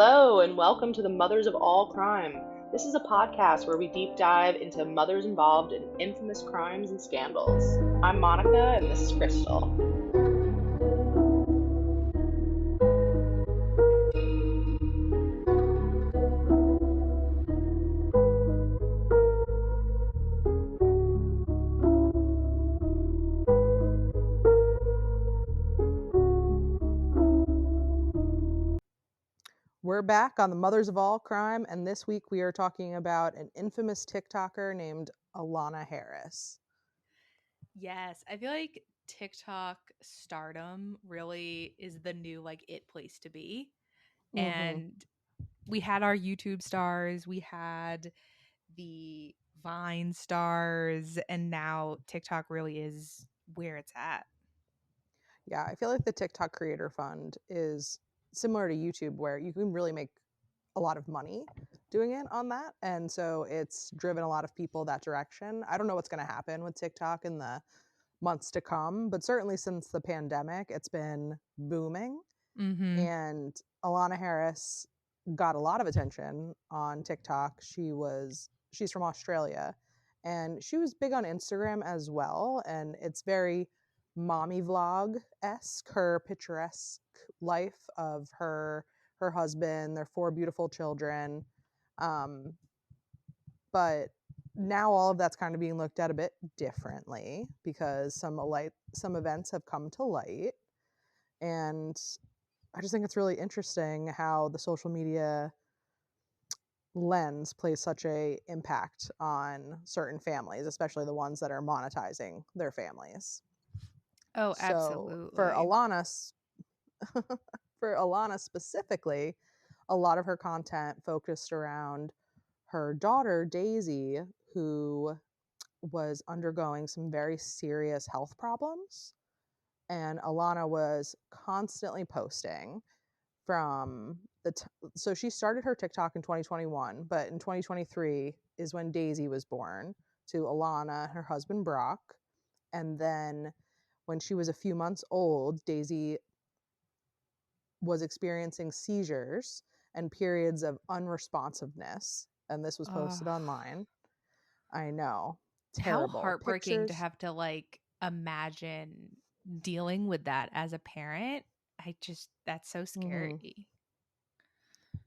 Hello, and welcome to the Mothers of All Crime. This is a podcast where we deep dive into mothers involved in infamous crimes and scandals. I'm Monica, and this is Crystal. We're back on the Mothers of All Crime, and this week we are talking about an infamous TikToker named Allanah Harris. Yes, I feel like TikTok stardom really is the new it place to be. Mm-hmm. And we had our YouTube stars, we had the Vine stars, and now TikTok really is where it's at. Yeah, I feel like the TikTok Creator Fund is similar to YouTube, where you can really make a lot of money doing it on that. And so it's driven a lot of people that direction. I don't know what's going to happen with TikTok in the months to come, but certainly since the pandemic, it's been booming. Mm-hmm. And Allanah Harris got a lot of attention on TikTok. She's from Australia, and she was big on Instagram as well. And it's very mommy vlog-esque, her picturesque life of her husband, their four beautiful children. But now all of that's kind of being looked at a bit differently because some events have come to light, and I just think it's really interesting how the social media lens plays such a impact on certain families, especially the ones that are monetizing their families. Oh, So absolutely. For Allanah specifically, a lot of her content focused around her daughter Daisy, who was undergoing some very serious health problems. And Allanah was constantly posting from so she started her TikTok in 2021, but in 2023 is when Daisy was born to Allanah and her husband Brock. And then when she was a few months old, Daisy was experiencing seizures and periods of unresponsiveness, and this was Oh, posted online. I know. how Terrible heartbreaking to pictures. have to imagine dealing with that as a parent. That's so Mm-hmm. scary.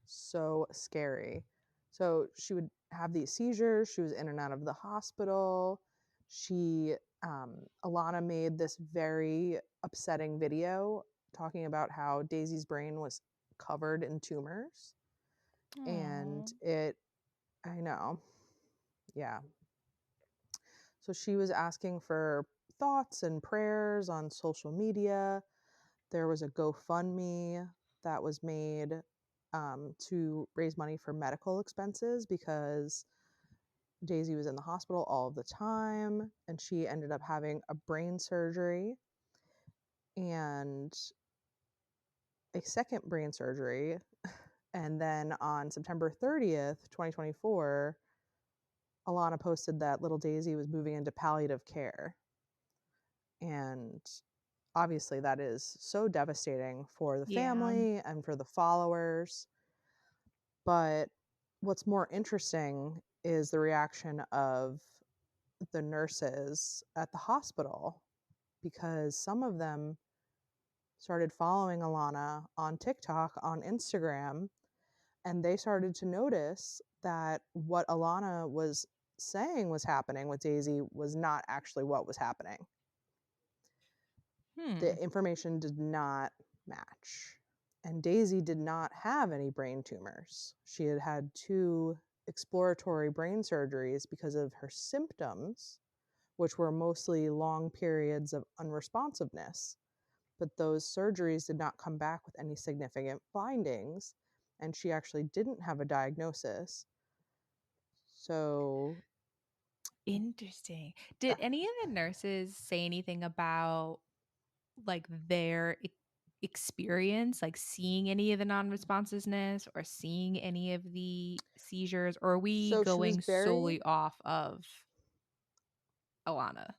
So scary. So she would have these seizures. She was in and out of the hospital. She, Allanah made this very upsetting video talking about how Daisy's brain was covered in tumors. And Aw. I know, yeah. So she was asking for thoughts and prayers on social media. There was a GoFundMe that was made to raise money for medical expenses because Daisy was in the hospital all of the time, and she ended up having a brain surgery and a second brain surgery. And then on September 30th, 2024, Allanah posted that little Daisy was moving into palliative care. And obviously, that is so devastating for the Yeah. family and for the followers. But what's more interesting is the reaction of the nurses at the hospital, because some of them started following Allanah on TikTok, on Instagram, and they started to notice that what Allanah was saying was happening with Daisy was not actually what was happening. Hmm. The information did not match. And Daisy did not have any brain tumors. She had had two exploratory brain surgeries because of her symptoms, which were mostly long periods of unresponsiveness. But those surgeries did not come back with any significant findings, and she actually didn't have a diagnosis. So, Interesting. Did that, any of the nurses say anything about their experience, seeing any of the non-responsiveness or seeing any of the seizures, or are we so she was going very solely off of Allanah?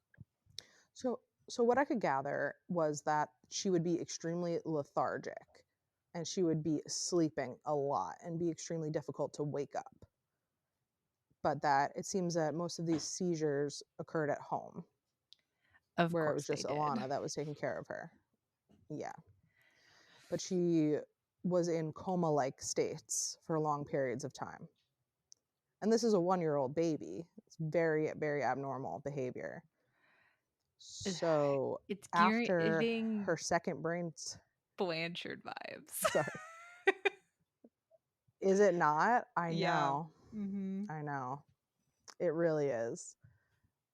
so so what I could gather was that she would be extremely lethargic. and she would be sleeping a lot and be extremely difficult to wake up. But that it seems that most of these seizures occurred at home, Of where it course was just they did. Allanah that was taking care of her. Yeah. But she was in coma-like states for long periods of time. And this is a 1-year-old baby. It's very, very abnormal behavior. So It's after giving her second brain's... Blanchard vibes. Sorry. Is it not? I Yeah. know. Mm-hmm. I know. It really is.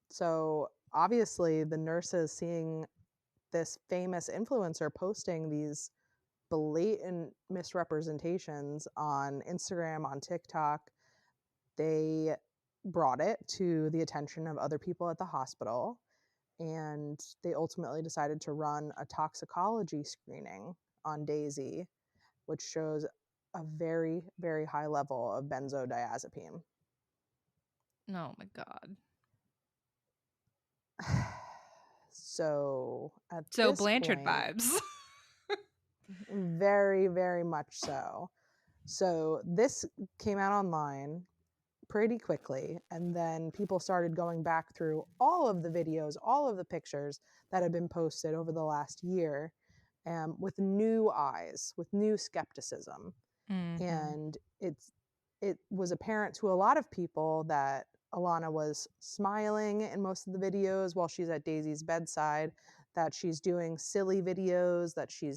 So obviously the nurses seeing this famous influencer posting these blatant misrepresentations on Instagram, on TikTok, they brought it to the attention of other people at the hospital, and they ultimately decided to run a toxicology screening on Daisy, which shows a very, very high level of benzodiazepine. Oh my God. So at So this Blanchard point, vibes. very, very much so. So this came out online pretty quickly, and then people started going back through all of the videos, all of the pictures that had been posted over the last year, with new eyes, with new skepticism. Mm-hmm. And it was apparent to a lot of people that Allanah was smiling in most of the videos while she's at Daisy's bedside, that she's doing silly videos, that she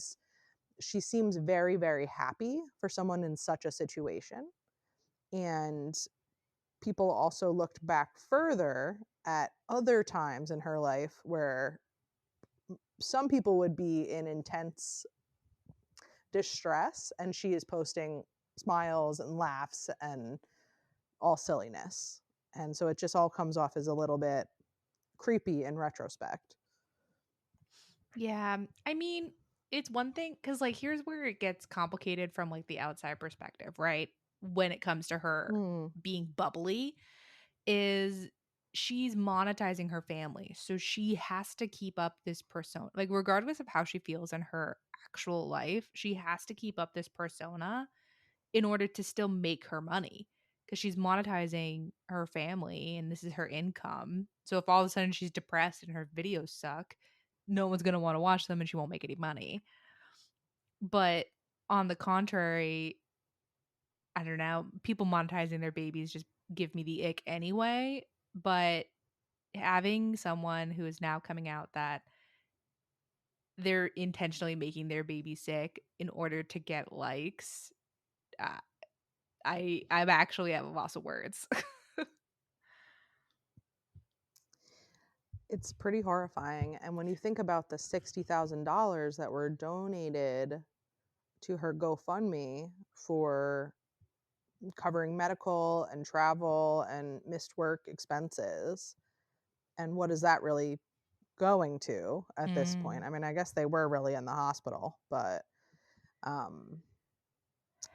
seems very, very happy for someone in such a situation. And people also looked back further at other times in her life where some people would be in intense distress, and she is posting smiles and laughs and all silliness. And so it just all comes off as a little bit creepy in retrospect. Yeah. I mean, it's one thing because, like, here's where it gets complicated from, like, the outside perspective, right? When it comes to her being bubbly, is she's monetizing her family. So she has to keep up this persona. Like, regardless of how she feels in her actual life, she has to keep up this persona in order to still make her money because she's monetizing her family and this is her income. So if all of a sudden she's depressed and her videos suck, no one's going to want to watch them and she won't make any money. But on the contrary, I don't know, people monetizing their babies just give me the ick anyway. But having someone who is now coming out that they're intentionally making their baby sick in order to get likes, uh, I'm actually at a loss of words. It's pretty horrifying. And when you think about the $60,000 that were donated to her GoFundMe for covering medical and travel and missed work expenses, and what is that really going to at this point? I mean, I guess they were really in the hospital, but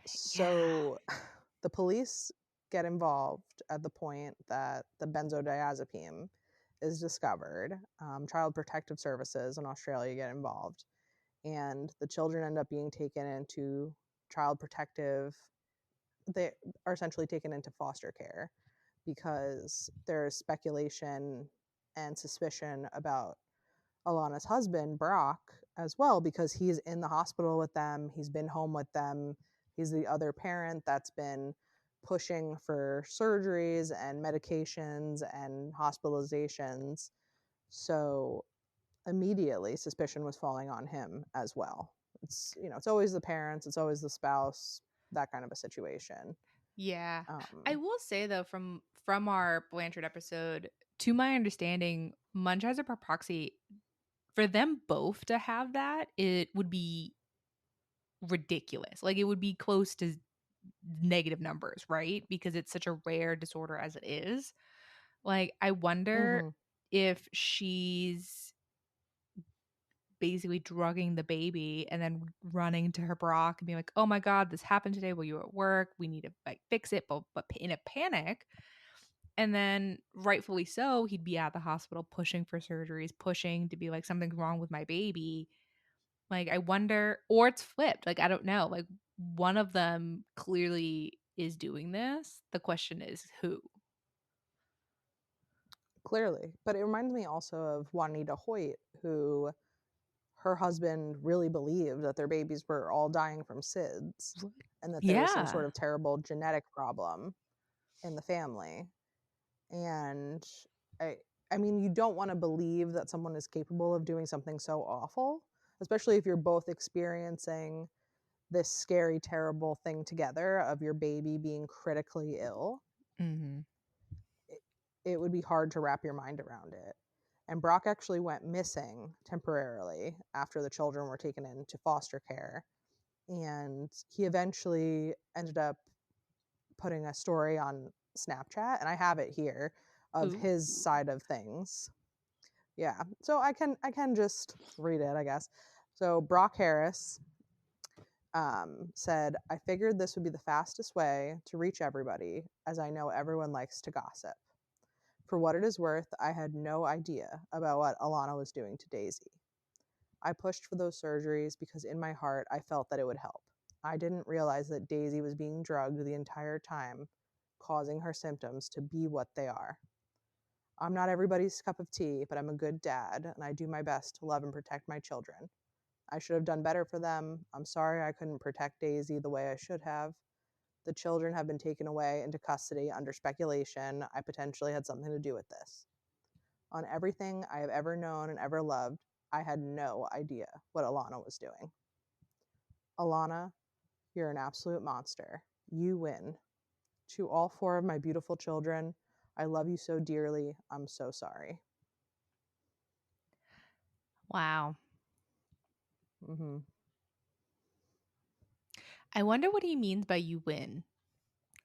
so the police get involved at the point that the benzodiazepine is discovered. Child Protective Services in Australia get involved, and the children end up being taken into child protective. They are essentially taken into foster care because there's speculation and suspicion about Alannah's husband, Brock, as well, because he's in the hospital with them. He's been home with them. He's the other parent that's been pushing for surgeries and medications and hospitalizations. So immediately suspicion was falling on him as well. It's, it's always the parents, it's always the spouse, that kind of a situation. Yeah. I will say though, from our Blanchard episode, to my understanding, Munchausen by proxy, for them both to have that, it would be ridiculous. Like, it would be close to negative numbers, right? Because it's such a rare disorder as it is. Like, I wonder if she's basically drugging the baby and then running to her Brock and being like, "Oh my God, this happened today while you were at work. We need to like fix it," but in a panic. And then rightfully so, he'd be at the hospital pushing for surgeries, pushing to be like, something's wrong with my baby. Like, I wonder, or it's flipped. Like, I don't know. Like, one of them clearly is doing this. The question is who? Clearly. But it reminds me also of Juanita Hoyt, who her husband really believed that their babies were all dying from SIDS and that there was some Yeah. sort of terrible genetic problem in the family. And I I mean, you don't want to believe that someone is capable of doing something so awful, especially if you're both experiencing this scary, terrible thing together of your baby being critically ill. Mm-hmm. It would be hard to wrap your mind around it. And Brock actually went missing temporarily after the children were taken into foster care. And he eventually ended up putting a story on Snapchat, and I have it here, of Ooh. his side of things. Yeah. So I can just read it, I guess. So Brock Harris said, I figured this would be the fastest way to reach everybody, as I know everyone likes to gossip. For what it is worth, I had no idea about what Allanah was doing to Daisy. I pushed for those surgeries because in my heart I felt that it would help. I didn't realize that Daisy was being drugged the entire time, causing her symptoms to be what they are. I'm not everybody's cup of tea, but I'm a good dad, and I do my best to love and protect my children. I should have done better for them. I'm sorry I couldn't protect Daisy the way I should have. The children have been taken away into custody under speculation I potentially had something to do with this. On everything I have ever known and ever loved, I had no idea what Allanah was doing. Allanah, you're an absolute monster. You win. To all 4 of my beautiful children, I love you so dearly. I'm so sorry. Wow. Mm-hmm. I wonder what he means by you win.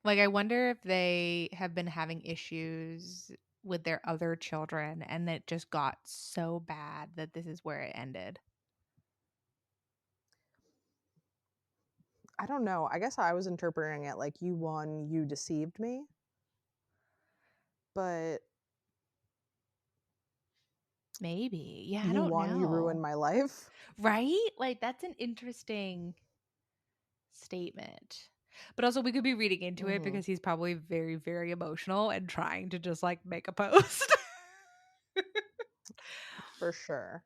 Like, I wonder if they have been having issues with their other children and that just got so bad that this is where it ended. I don't know. I guess I was interpreting it like you won, you deceived me. But Maybe. Yeah, I you don't won, you ruined know. my life. Right? Like, that's an interesting statement. But also, we could be reading into it Mm-hmm. because he's probably very, very emotional and trying to just like make a post. For sure.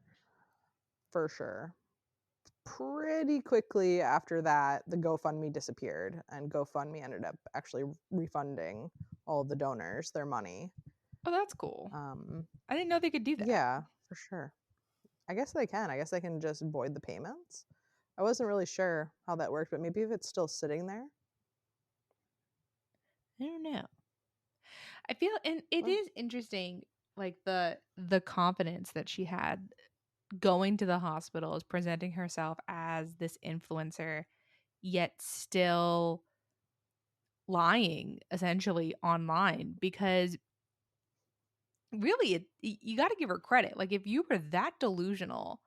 For sure. Pretty quickly after that, the GoFundMe disappeared, and GoFundMe ended up actually refunding all of the donors their money. Oh, that's cool. Um, I didn't know they could do that. yeah, for sure. I guess they can. I guess they can just void the payments. I wasn't really sure how that worked, but maybe if it's still sitting there. I don't know. I feel, and it Well, is interesting, like the confidence that she had going to the hospital, is presenting herself as this influencer, yet still lying essentially online. Because really, you got to give her credit. Like, if you were that delusional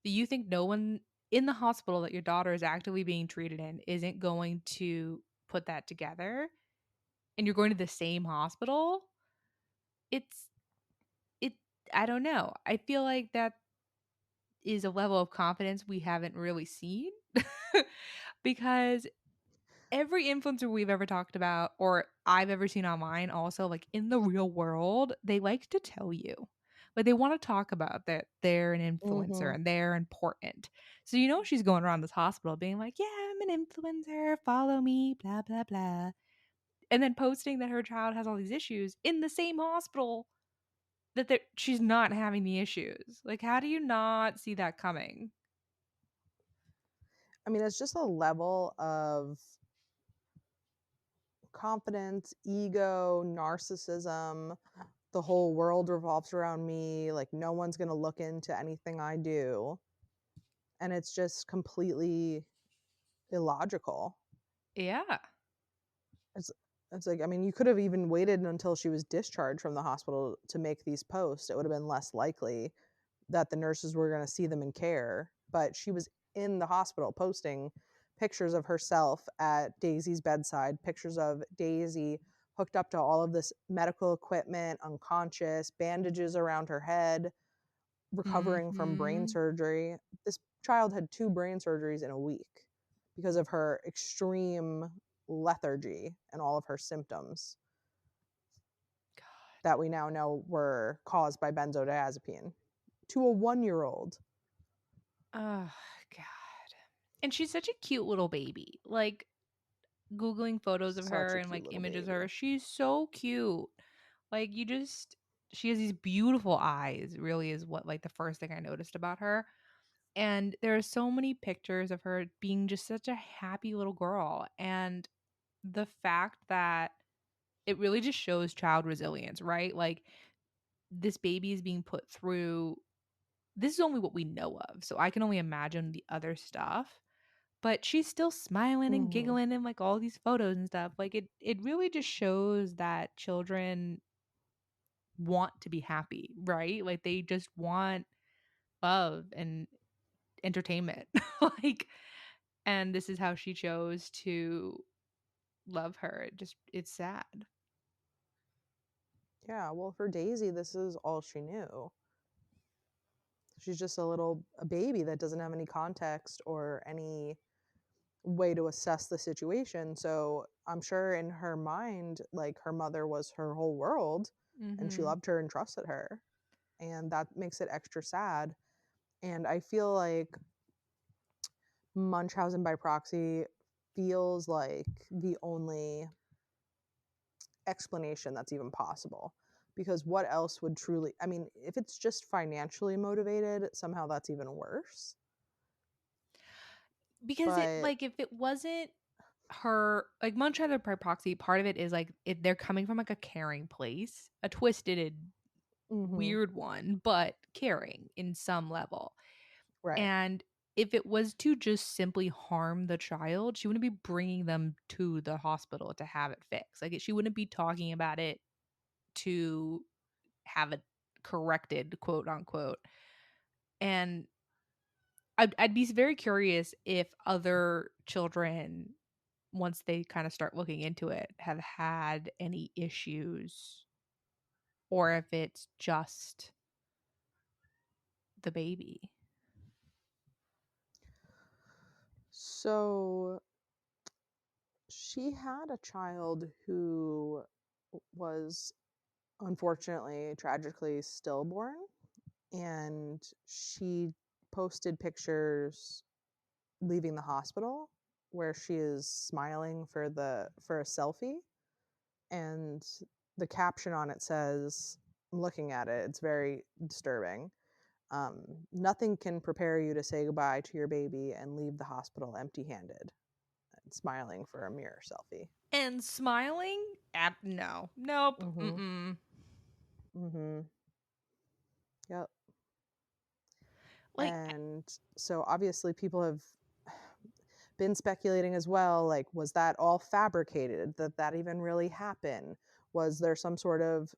that you think no one in the hospital that your daughter is actively being treated in isn't going to put that together, and you're going to the same hospital, it's it I don't know. I feel like that is a level of confidence we haven't really seen. Because every influencer we've ever talked about or I've ever seen online, also like in the real world, they like to tell you. Like, they want to talk about that they're an influencer mm-hmm. and they're important. So she's going around this hospital being like, "Yeah, I'm an influencer, follow me, blah blah blah." And then posting that her child has all these issues in the same hospital that she's not having the issues. Like, how do you not see that coming? I mean, it's just a level of confidence, ego, narcissism. The whole world revolves around me. Like, no one's going to look into anything I do. And it's just completely illogical. Yeah. It's it's like, I mean, you could have even waited until she was discharged from the hospital to make these posts. It would have been less likely that the nurses were going to see them and care. But she was in the hospital posting pictures of herself at Daisy's bedside, pictures of Daisy hooked up to all of this medical equipment, unconscious, bandages around her head. recovering from brain surgery. This child had 2 brain surgeries in a week because of her extreme lethargy and all of her symptoms that we now know were caused by benzodiazepine to a 1-year-old. Oh, God. And she's such a cute little baby. Like, Googling photos of Such her a and cute like little images of baby. her, she's so cute. Like, she has these beautiful eyes, really, is what, like, the first thing I noticed about her. And there are so many pictures of her being just such a happy little girl. And the fact that it really just shows child resilience, right? Like, this baby is being put through, this is only what we know of. So I can only imagine the other stuff. But she's still smiling and Mm-hmm. giggling in like all these photos and stuff. Like, it really just shows that children want to be happy, right? Like, they just want love and entertainment. Like, and this is how she chose to love her. It's sad. Yeah, well, for Daisy, this is all she knew. She's just a baby that doesn't have any context or any way to assess the situation. So I'm sure in her mind, like, her mother was her whole world and she Mm-hmm. loved her and trusted her. And that makes it extra sad. And I feel like Munchausen by proxy feels like the only explanation that's even possible. Because what else would truly, I mean, if it's just financially motivated, somehow that's even worse. Because it, But like, if it wasn't her, like, Munchausen by proxy, part of it is like they're coming from like a caring place, a twisted, mhm, weird one, but caring in some level. right. And if it was to just simply harm the child, she wouldn't be bringing them to the hospital to have it fixed. Like, she wouldn't be talking about it to have it corrected, quote unquote. And I'd be very curious if other children, once they kind of start looking into it, have had any issues, or if it's just the baby. So she had a child who was unfortunately, tragically stillborn, and she posted pictures leaving the hospital where she is smiling for a selfie, and the caption on it says, I'm looking at it, it's very disturbing. um, Nothing can prepare you to say goodbye to your baby and leave the hospital empty-handed, and smiling for a mirror selfie. And smiling at, no, nope, Mm-hmm. mm-mm. Mm-hmm. Yep. Like, And so obviously people have been speculating as well, like, was that all fabricated, that even really happened? Was there some sort of,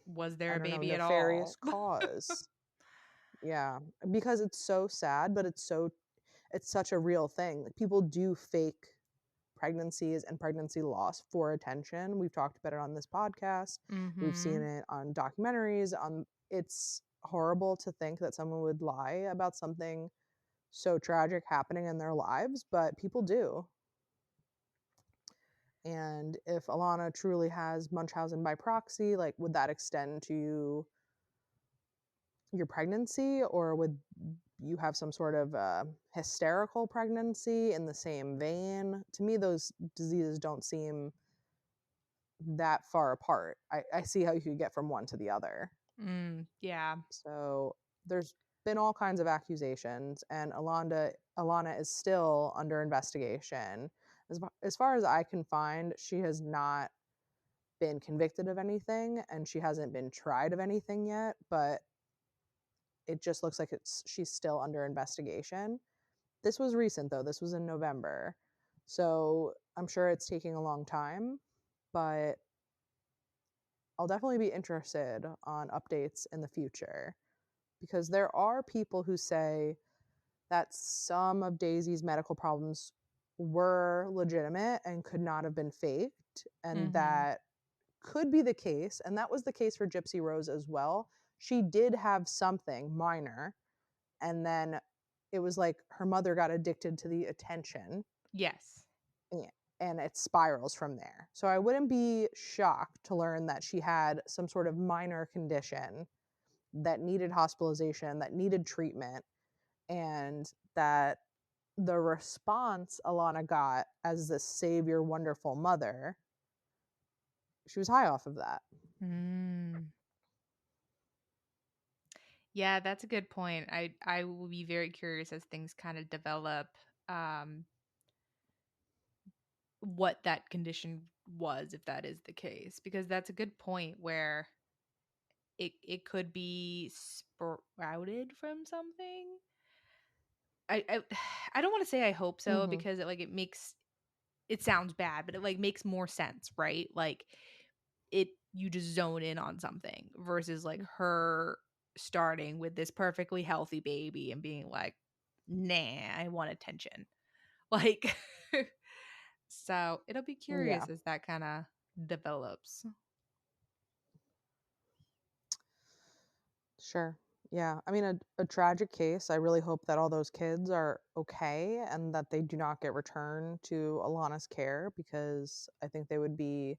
was there I a don't know, baby at nefarious all? cause? Yeah, because it's so sad, but it's such a real thing. Like, people do fake pregnancies and pregnancy loss for attention. We've talked about it on this podcast. We've seen Mm-hmm. it on documentaries. It's horrible to think that someone would lie about something so tragic happening in their lives, but people do. And if Allanah truly has Munchausen by proxy, like, would that extend to your pregnancy, or would you have some sort of hysterical pregnancy in the same vein? To me, those diseases don't seem that far apart. I see how you could get from one to the other. Yeah. So there's been all kinds of accusations, and Allanah is still under investigation. As far as I can find, she has not been convicted of anything, and she hasn't been tried of anything yet, but it just looks like she's still under investigation. This was recent, though. This was in November. So I'm sure it's taking a long time, but I'll definitely be interested on updates in the future, because there are people who say that some of Daisy's medical problems were legitimate and could not have been faked, and Mm-hmm. that could be the case. And that was the case for Gypsy Rose as well. she did have something minor, and then it was like her mother got addicted to the attention, Yes. and it spirals from there. So I wouldn't be shocked to learn that she had some sort of minor condition that needed hospitalization, that needed treatment, and that the response Allanah got as this savior, wonderful mother, she was high off of that. Mm. Yeah, that's a good point. I will be very curious as things kind of develop, um, what that condition was, if that is the case, because that's a good point where it could be sprouted from something. I I don't want to say I hope so, Mm-hmm. because it makes it sounds bad, but it like makes more sense, right? Like it you just zone in on something versus like her starting with this perfectly healthy baby and being like, nah, I want attention. Like so it'll be Yeah, curious as that kind of develops. sure. Yeah, I mean, a tragic case. I really hope that all those kids are okay and that they do not get returned to Alana's care, because I think they would be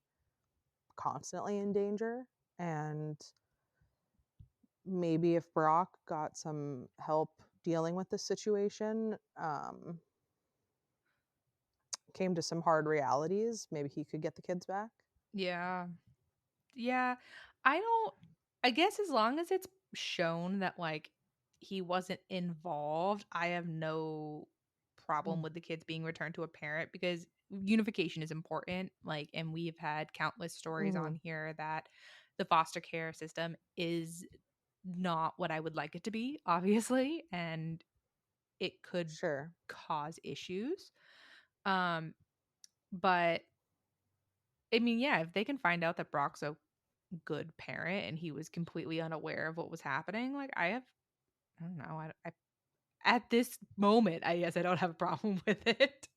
constantly in danger. And maybe if Brock got some help dealing with this situation, came to some hard realities, maybe he could get the kids back. Yeah. Yeah. I don't I guess as long as it's shown that like he wasn't involved, I have no problem Mm. with the kids being returned to a parent, because unification is important. Like, and we've had countless stories Mm-hmm. on here that the foster care system is not what I would like it to be, obviously, and it could Sure. cause issues. Um, but I mean, yeah, if they can find out that Brock's a good parent and he was completely unaware of what was happening, like I don't know, I at this moment, I guess I don't have a problem with it.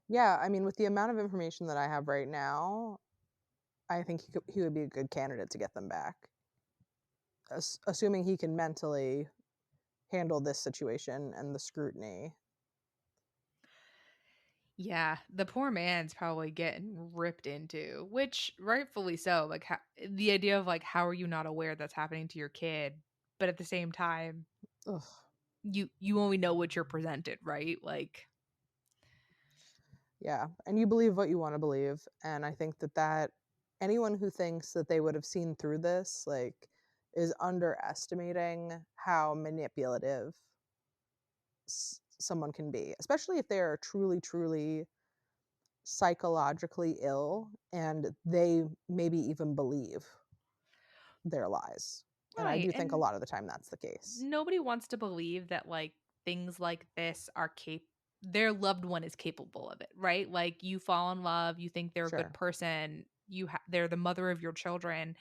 Yeah, I mean, with the amount of information that I have right now, I think he would be a good candidate to get them back, assuming he can mentally handle this situation and the scrutiny. Yeah, the poor man's probably getting ripped into, which rightfully so. Like the idea of like how are you not aware that's happening to your kid, but at the same time, Ugh. you only know what you're presented, right? Like Yeah, and you believe what you want to believe, and I think that anyone who thinks that they would have seen through this, like, is underestimating how manipulative someone can be, especially if they are truly, truly psychologically ill and they maybe even believe their lies. And I right, do think a and lot of the time that's the case. nobody wants to believe that like things like this are their loved one is capable of it, right? Like you fall in love, you think they're a good Sure. person, they're the mother of your children.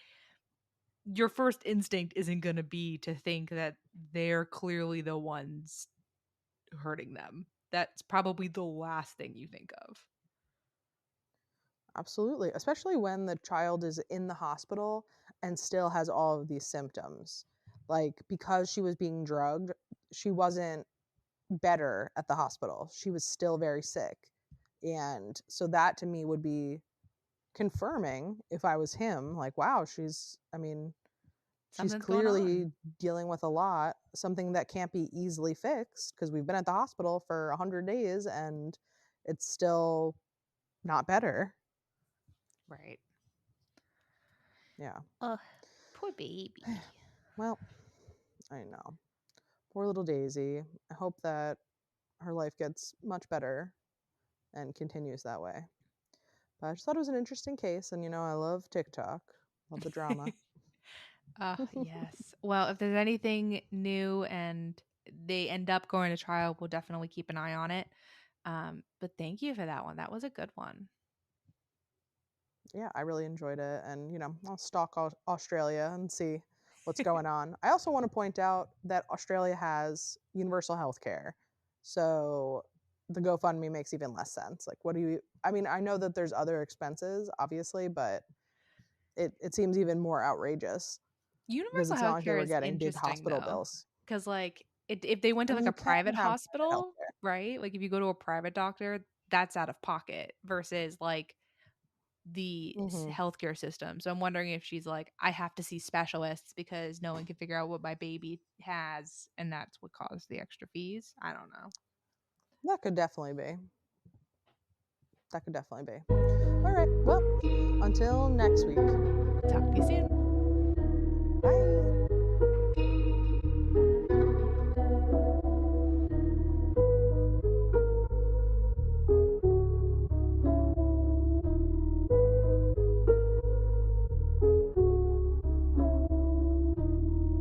Your first instinct isn't going to be to think that they're clearly the ones hurting them. That's probably the last thing you think of. Absolutely. Especially when the child is in the hospital and still has all of these symptoms. Like, because she was being drugged, she wasn't better at the hospital. She was still very sick. And so that to me would be confirming if I was him. Like, wow, I mean, she's Something's going on. clearly dealing with a lot, something that can't be easily fixed because we've been at the hospital for 100 days and it's still not better. Right. Yeah. Oh, poor baby. Well, I know. Poor little Daisy. I hope that her life gets much better and continues that way. But I just thought it was an interesting case, and I love TikTok, love the drama. Yes. Well, if there's anything new and they end up going to trial, we'll definitely keep an eye on it. But thank you for that one. That was a good one. Yeah, I really enjoyed it, and I'll stalk Australia and see what's going on. I also want to point out that Australia has universal health care, so the GoFundMe makes even less sense. Like, what do you? I mean, I know that there's other expenses, obviously, but it seems even more outrageous because Universal it's not like they healthcare were is getting big interesting hospital though, bills. because like if they went I to mean, like you a can private have private hospital, healthcare. right? Like if you go to a private doctor, that's out of pocket versus like the Mm-hmm. healthcare system. So I'm wondering if she's like, I have to see specialists because no one can figure out what my baby has, and that's what caused the extra fees. I don't know. That could definitely be. That could definitely be. All right. Well, until next week. Talk to you soon. Bye.